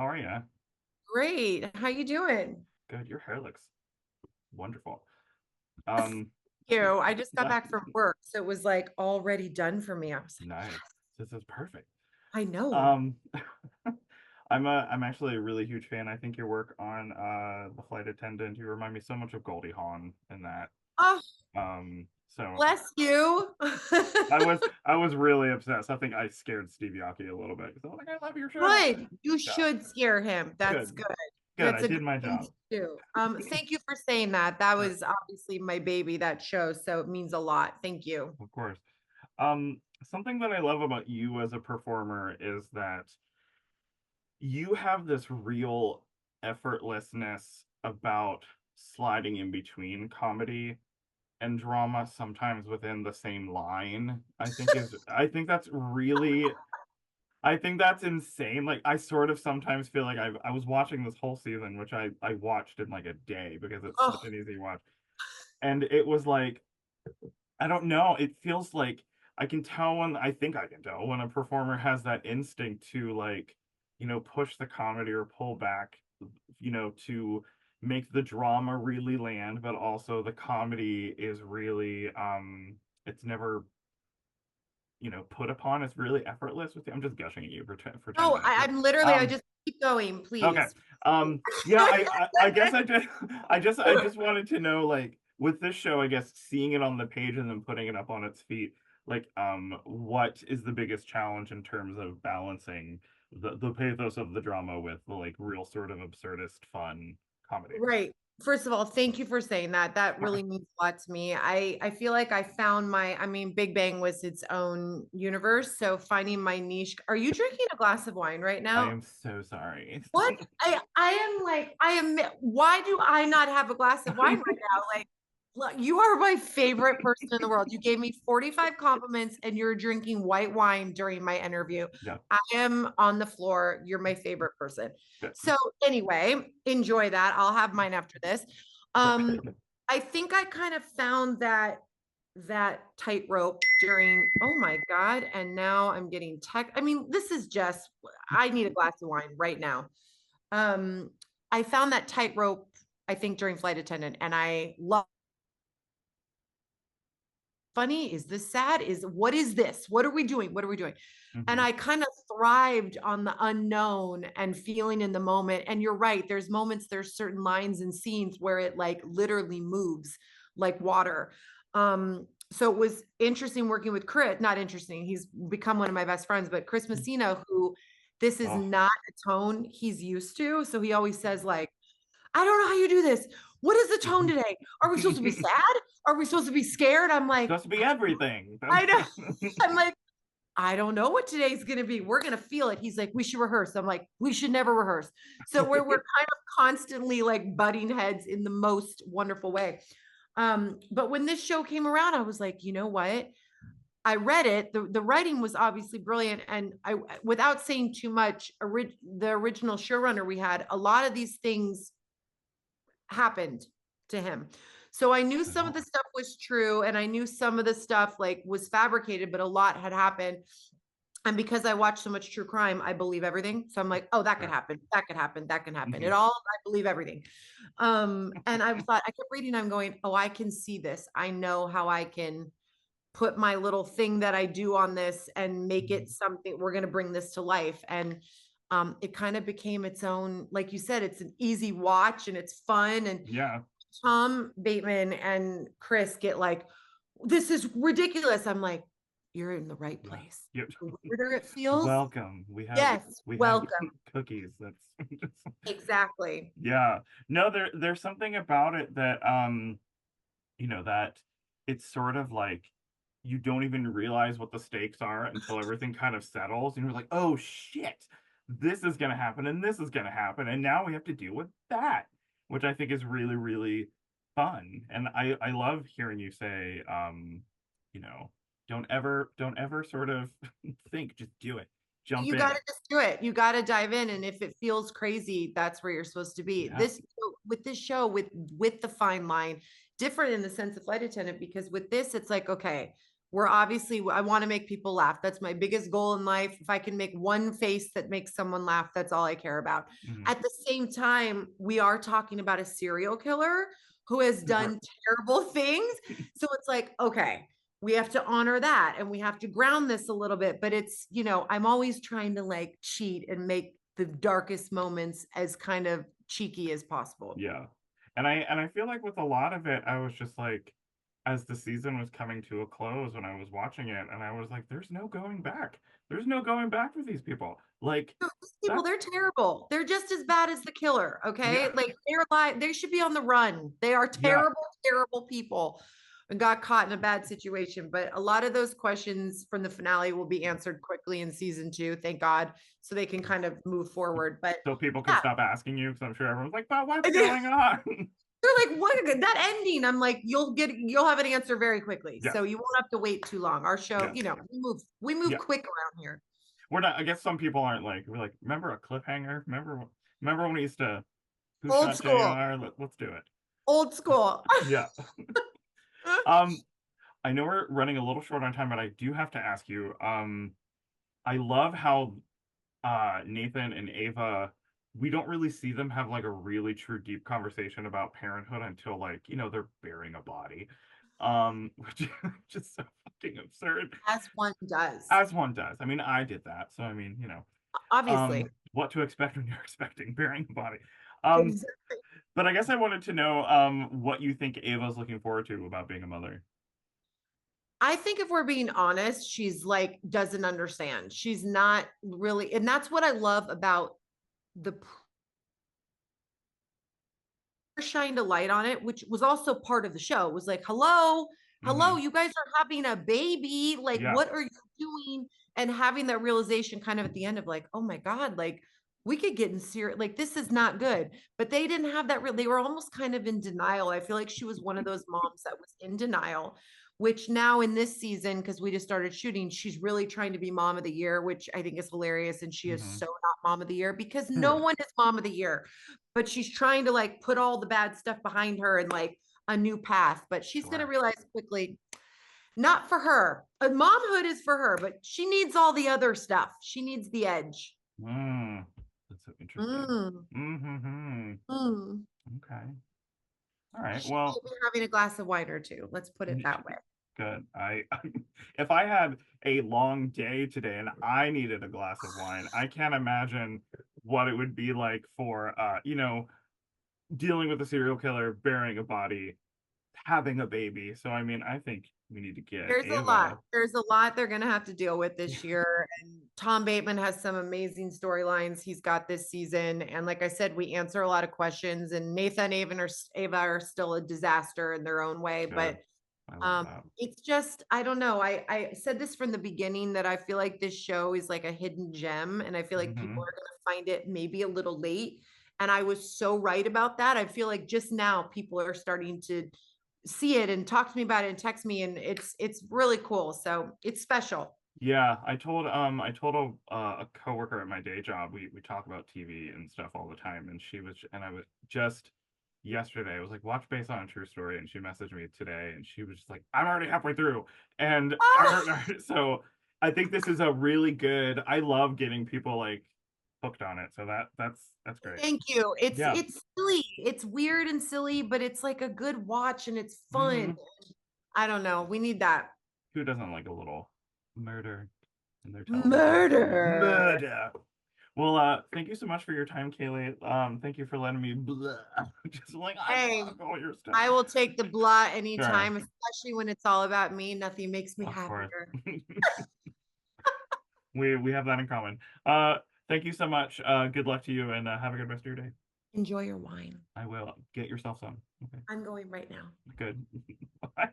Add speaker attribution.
Speaker 1: How are you?
Speaker 2: Great. How you doing?
Speaker 1: Good. Your hair looks wonderful.
Speaker 2: Thank
Speaker 1: Um,
Speaker 2: you. I just got back from work, so it was like already done for me. I was like,
Speaker 1: nice.
Speaker 2: yes,
Speaker 1: This is perfect.
Speaker 2: I know.
Speaker 1: Um, I'm actually a really huge fan. I think your work on The Flight Attendant, you remind me so much of Goldie Hawn in that.
Speaker 2: Oh,
Speaker 1: So
Speaker 2: bless you.
Speaker 1: I was really obsessed. I think I scared Steve Yockey a little bit because I was like, I love your show.
Speaker 2: Good. You
Speaker 1: Yeah,
Speaker 2: should scare him. That's
Speaker 1: good.
Speaker 2: good.
Speaker 1: Good. I
Speaker 2: That's a
Speaker 1: did
Speaker 2: good
Speaker 1: my
Speaker 2: thing to
Speaker 1: job.
Speaker 2: do. Thank you for saying that. That
Speaker 1: Sure.
Speaker 2: was obviously my baby, that show. So it means a lot. Thank you.
Speaker 1: Of course. Something that I love about you as a performer is that you have this real effortlessness about sliding in between comedy and drama, sometimes within the same line. I think that's insane. Like I sort of sometimes feel like I was watching this whole season, which I watched in like a day because it's such
Speaker 2: Oh,
Speaker 1: an easy watch. And it was like, I don't know, it feels like I think I can tell when a performer has that instinct to like, push the comedy or pull back, to make the drama really land, but also the comedy is really it's never, put upon. It's really effortless with you. I'm just gushing at you for 10
Speaker 2: no,
Speaker 1: minutes. But
Speaker 2: I'm literally, I
Speaker 1: um
Speaker 2: just keep going,
Speaker 1: okay.
Speaker 2: please.
Speaker 1: Yeah, I guess I just wanted to know, like, with this show, I guess seeing it on the page and then putting it up on its feet, like, what is the biggest challenge in terms of balancing the pathos of the drama with the like real sort of absurdist fun comedy?
Speaker 2: Right. First of all, thank you for saying that. That
Speaker 1: Okay.
Speaker 2: really means a lot to me. I feel like I found I mean, Big Bang was its own universe. So finding my niche. Are you drinking a glass of wine right
Speaker 1: I
Speaker 2: now?
Speaker 1: am so sorry.
Speaker 2: What? I am like, I am, why do I not have a glass of wine right now? Like, look, you are my favorite person in the world. You gave me 45 compliments and you're drinking white wine during my interview.
Speaker 1: Yeah,
Speaker 2: I am on the floor. You're my favorite person.
Speaker 1: good.
Speaker 2: So anyway, enjoy that. I'll have mine after this. Um,
Speaker 1: Perfect.
Speaker 2: I think I kind of found that tightrope during, oh my God. And now I'm getting tech. I mean, this is just, I need a glass of wine right now. Um, I found that tightrope, I think, during Flight Attendant, and I love. Funny? Is this sad? Is what is this? What are we doing? What are we doing? And
Speaker 1: Hmm.
Speaker 2: I kind of thrived on the unknown and feeling in the moment. And you're right. There's moments, there's certain lines and scenes where it like literally moves like water. So it was interesting working with Chris, not interesting. He's become one of my best friends, but Chris Messina, who this is
Speaker 1: Oh,
Speaker 2: not a tone he's used to. So he always says, like, I don't know how you do this. What is the tone today? Are we supposed to be sad? Are we supposed to be scared? I'm like,
Speaker 1: supposed to be everything.
Speaker 2: I know. I'm like, I don't know what today's going to be. We're going to feel it. He's like, we should rehearse. I'm like, we should never rehearse. So we're kind of constantly like butting heads in the most wonderful way. But when this show came around, I was like, you know what? I read it. The writing was obviously brilliant. And I, without saying too much, the original showrunner we had, a lot of these things happened to him. So I knew some of
Speaker 1: Oh,
Speaker 2: the stuff was true and I knew some of the stuff like was fabricated, but a lot had happened. And because I watch so much true crime, I believe everything. So I'm like, oh, that could
Speaker 1: sure.
Speaker 2: happen. That could happen. That can happen. It
Speaker 1: Hmm.
Speaker 2: all, I believe everything. And I thought, I kept reading, I'm going, oh, I can see this. I know how I can put my little thing that I do on this and make it something. We're going to bring this to life. And it kind of became its own, like you said, it's an easy watch and it's fun. And
Speaker 1: Yeah.
Speaker 2: Tom Bateman and Chris get like, this is ridiculous. I'm like, you're in the right
Speaker 1: Yeah.
Speaker 2: place.
Speaker 1: Yep.
Speaker 2: The weirder it feels,
Speaker 1: Welcome.
Speaker 2: yes,
Speaker 1: We have
Speaker 2: welcome.
Speaker 1: cookies. That's
Speaker 2: Exactly.
Speaker 1: yeah. No, there's something about it that that it's sort of like you don't even realize what the stakes are until everything kind of settles and you're like, "Oh shit. This is going to happen and this is going to happen and now we have to deal with that." Which I think is really really fun. And I love hearing you say you know, don't ever sort of think, just do it. Jump
Speaker 2: You got
Speaker 1: in.
Speaker 2: to just do it. You got to dive in, and if it feels crazy, that's where you're supposed to be.
Speaker 1: Yeah.
Speaker 2: With this show, with the fine line, different in the sense of Flight Attendant, because with this, it's like, okay, We're obviously, I want to make people laugh. That's my biggest goal in life. If I can make one face that makes someone laugh, that's all I care about.
Speaker 1: Mhm.
Speaker 2: At the same time, we are talking about a serial killer who has done terrible things. So it's like, okay, we have to honor that and we have to ground this a little bit. But it's, I'm always trying to like cheat and make the darkest moments as kind of cheeky as possible.
Speaker 1: Yeah. And I feel like with a lot of it, I was just like, as the season was coming to a close when I was watching it, and I was like, there's no going back. There's no going back with these people. Like
Speaker 2: No, these people,
Speaker 1: that,
Speaker 2: they're terrible. They're just as bad as the killer.
Speaker 1: yeah,
Speaker 2: Okay. Like they're like, they should be on the run. They are
Speaker 1: yeah.
Speaker 2: terrible, terrible people and got caught in a bad situation. But a lot of those questions from the finale will be answered quickly in season 2. Thank God. So they can kind of move forward. But
Speaker 1: So people can
Speaker 2: yeah,
Speaker 1: stop asking you because I'm sure everyone's like, but what's
Speaker 2: they're
Speaker 1: going on?
Speaker 2: like, what that ending? I'm like, you'll have an answer very quickly.
Speaker 1: Yeah,
Speaker 2: So you won't have to wait too long. Our show,
Speaker 1: yeah,
Speaker 2: we move
Speaker 1: yeah.
Speaker 2: quick around here.
Speaker 1: We're not. I guess some people aren't like. We're like, remember a cliffhanger? Remember when we used to who
Speaker 2: Old
Speaker 1: shot
Speaker 2: school,
Speaker 1: JR? Let's do it.
Speaker 2: old school.
Speaker 1: Yeah. Um, I know we're running a little short on time, but I do have to ask you. I love how Nathan and Ava, we don't really see them have like a really true deep conversation about parenthood until like, they're bearing a body. Which is just so fucking absurd.
Speaker 2: As one does.
Speaker 1: As one does. I mean, I did that. So I mean,
Speaker 2: Obviously.
Speaker 1: what to expect when you're expecting bearing a body. Um,
Speaker 2: Exactly.
Speaker 1: but I guess I wanted to know what you think Ava's looking forward to about being a mother.
Speaker 2: I think if we're being honest, she's like doesn't understand. She's not really, and that's what I love about the shined a light on it, which was also part of the show. It was like, hello,
Speaker 1: Mm-hmm.
Speaker 2: you guys are having a baby. Like,
Speaker 1: Yeah.
Speaker 2: what are you doing? And having that realization kind of at the end of like, oh my God, like we could get in serious, like this is not good. But they didn't have that they were almost kind of in denial. I feel like she was one of those moms that was in denial, which now in this season, because we just started shooting, she's really trying to be mom of the year, which I think is hilarious. And she is
Speaker 1: Mm-hmm.
Speaker 2: so not mom of the year because no
Speaker 1: Right.
Speaker 2: one is mom of the year, but she's trying to like put all the bad stuff behind her and like a new path. But she's going to
Speaker 1: Sure.
Speaker 2: realize quickly, not for her. Momhood is for her, but she needs all the other stuff. She needs the edge.
Speaker 1: Mm. That's so interesting.
Speaker 2: Mm,
Speaker 1: Mm-hmm.
Speaker 2: mm.
Speaker 1: Okay. All right.
Speaker 2: She
Speaker 1: Well,
Speaker 2: might be having a glass of wine or two. Let's put it that way.
Speaker 1: good. If I had a long day today and I needed a glass of wine, I can't imagine what it would be like for dealing with a serial killer, bearing a body, having a baby. So I mean, I think we need to get
Speaker 2: There's a lot.
Speaker 1: Ava.
Speaker 2: There's a lot they're going to have to deal with this year. And Tom Bateman has some amazing storylines he's got this season. And like I said, we answer a lot of questions. And Nathan, Ava are still a disaster in their own way.
Speaker 1: Good.
Speaker 2: But
Speaker 1: I love that.
Speaker 2: it's just, I don't know. I said this from the beginning that I feel like this show is like a hidden gem. And I feel like people
Speaker 1: Hmm.
Speaker 2: are going to find it maybe a little late. And I was so right about that. I feel like just now people are starting to see it and talk to me about it and text me, and it's really cool. So it's special.
Speaker 1: Yeah, I told a coworker at my day job, we talk about TV and stuff all the time, and I was just yesterday, I was like, watch based on a true story, and she messaged me today, and she was just like, I'm already halfway through, and
Speaker 2: Ah,
Speaker 1: so I think this is a really good. I love getting people like hooked on it, so that's great.
Speaker 2: thank you. it's
Speaker 1: Yeah.
Speaker 2: it's silly, it's weird and silly, but it's like a good watch and it's fun.
Speaker 1: Hmm.
Speaker 2: I don't know, we need that
Speaker 1: Who doesn't like a little murder in their television?
Speaker 2: murder.
Speaker 1: Murder. Well, thank you so much for your time, Kaylee. Thank you for letting me blah. Just like I
Speaker 2: Hey,
Speaker 1: love all your stuff.
Speaker 2: I will take the blah
Speaker 1: Sure,
Speaker 2: anytime, especially when it's all about me. Nothing makes me
Speaker 1: of course.
Speaker 2: happier.
Speaker 1: We have that in common. Thank you so much. Good luck to you, and have a good rest of your day.
Speaker 2: Enjoy your wine.
Speaker 1: I will. Get yourself some. Okay,
Speaker 2: I'm going right now.
Speaker 1: good. Bye.